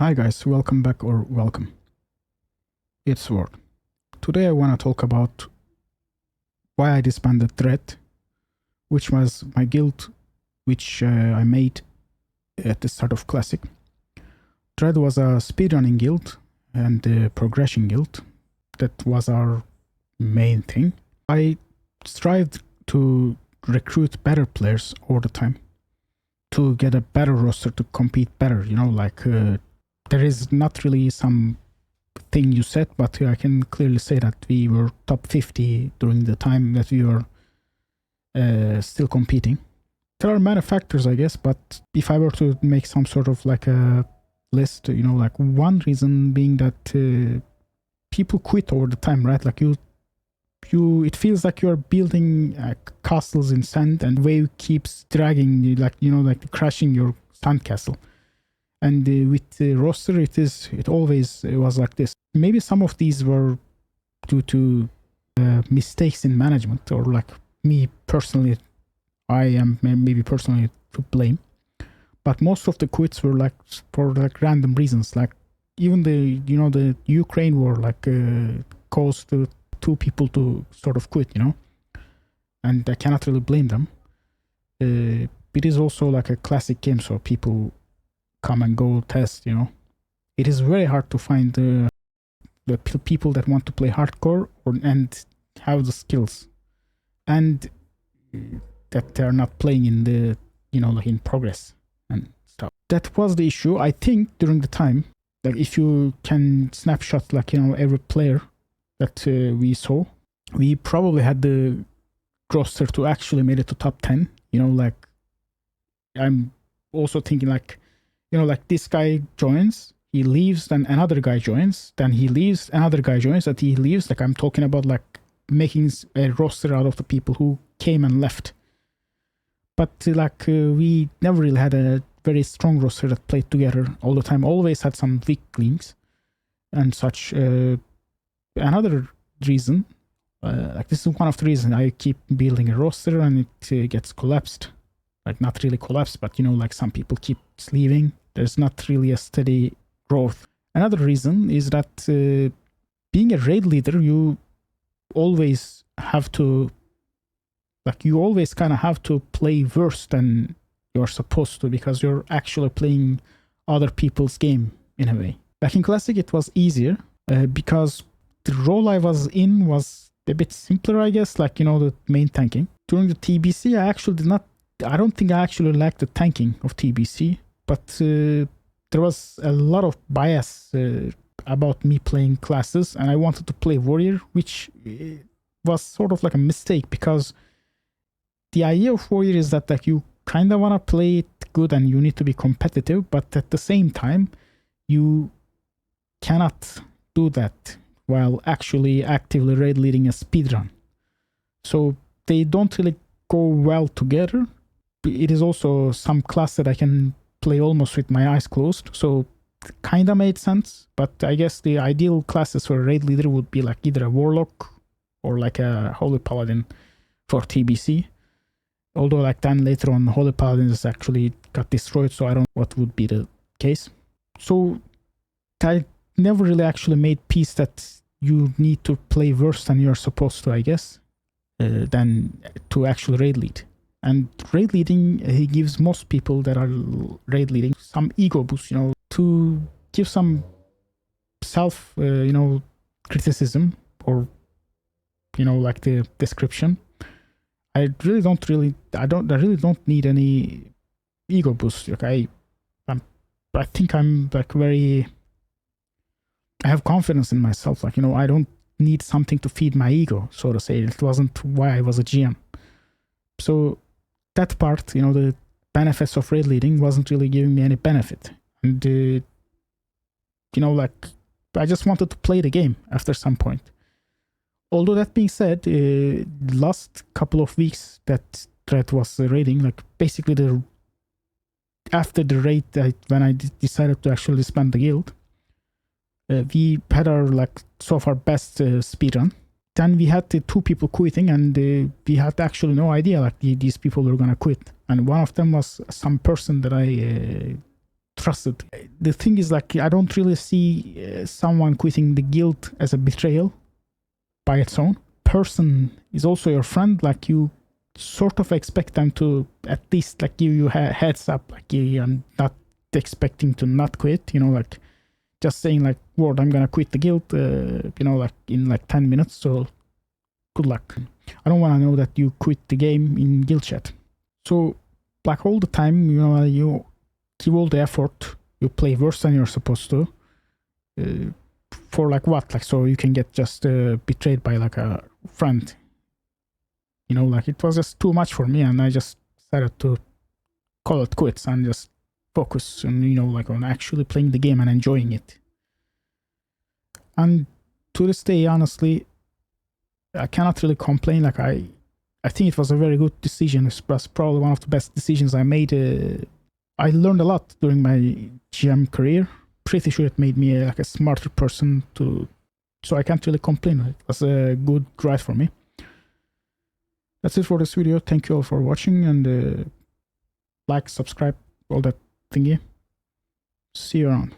Hi guys, welcome back or welcome. It's Word. Today I want to talk about why I disbanded Dread, which was my guild which I made at the start of Classic. Dread was a speedrunning guild and a progression guild. That was our main thing. I strived to recruit better players all the time to get a better roster to compete better, there is not really some thing you said, but I can clearly say that we were top 50 during the time that we were still competing. There are many factors, I guess, but if I were to make some sort of like a list, one reason being that people quit over the time, right? Like it feels like you're building castles in sand, and wave keeps dragging you, like crashing your sand castle. And with the roster, it always was like this. Maybe some of these were due to mistakes in management, or like me personally, I am maybe personally to blame. But most of the quits were like for like random reasons. Like even the Ukraine war caused two people to sort of quit, and I cannot really blame them. It is also like a classic game, so people come and go test, It is very hard to find the people that want to play hardcore and have the skills, and that they are not playing in the, like in progress and stuff. That was the issue. I think during the time, like if you can snapshot, every player that we saw, we probably had the roster to actually made it to top 10. I'm also thinking this guy joins, he leaves, then another guy joins, then he leaves, another guy joins, that he leaves. Like I'm talking about making a roster out of the people who came and left. But we never really had a very strong roster that played together all the time. Always had some weak links and such. Another reason, this is one of the reasons I keep building a roster and it gets collapsed. Like not really collapsed, but some people keep leaving. There's not really a steady growth. Another reason is that being a raid leader, you always have to, you always kind of have to play worse than you're supposed to, because you're actually playing other people's game in a way. Back in Classic, it was easier because the role I was in was a bit simpler, I guess, the main tanking. During the TBC, I don't think I actually liked the tanking of TBC, but there was a lot of bias about me playing classes, and I wanted to play warrior, which was sort of like a mistake, because the idea of warrior is that you kind of want to play it good and you need to be competitive, but at the same time you cannot do that while actually actively raid leading a speedrun. So they don't really go well together. It is also some class that I can play almost with my eyes closed, so kind of made sense. But I guess the ideal classes for a raid leader would be like either a warlock or like a holy paladin for TBC. Although then later on, holy paladins actually got destroyed, so I don't know what would be the case. So I never really actually made peace that you need to play worse than you're supposed to, I guess, than to actually raid lead. And raid leading, he gives most people that are raid leading some ego boost, to give some self, criticism, or, like the description. I really don't need any ego boost. I think I'm I have confidence in myself. I don't need something to feed my ego, so to say. It wasn't why I was a GM. So that part, the benefits of raid leading wasn't really giving me any benefit. And, I just wanted to play the game after some point. Although that being said, last couple of weeks that Dread was raiding, basically after the raid, when I decided to actually disband the guild, we had our so far best speedrun. Then we had the two people quitting, and we had actually no idea these people were gonna quit. And one of them was some person that I trusted. The thing is, like, I don't really see someone quitting the guild as a betrayal by its own. Person is also your friend. Like, you sort of expect them to at least like give you a heads up. Like, you're not expecting to not quit. You know, like just saying like, "Word, I'm gonna quit the guild." You know, like in like 10 minutes. So good luck. I don't want to know that you quit the game in guild chat. So like all the time, you know, you give all the effort. You play worse than you're supposed to. For like what? Like, so you can get just betrayed by like a friend. You know, like it was just too much for me, and I just decided to call it quits and just focus on, you know, like on actually playing the game and enjoying it. And to this day, honestly, I cannot really complain. Like I think it was a very good decision. It was probably one of the best decisions I made. I learned a lot during my GM career. Pretty sure it made me like a smarter person so I can't really complain. It was a good ride for me. That's it for this video. Thank you all for watching, and like, subscribe, all that thingy. See you around.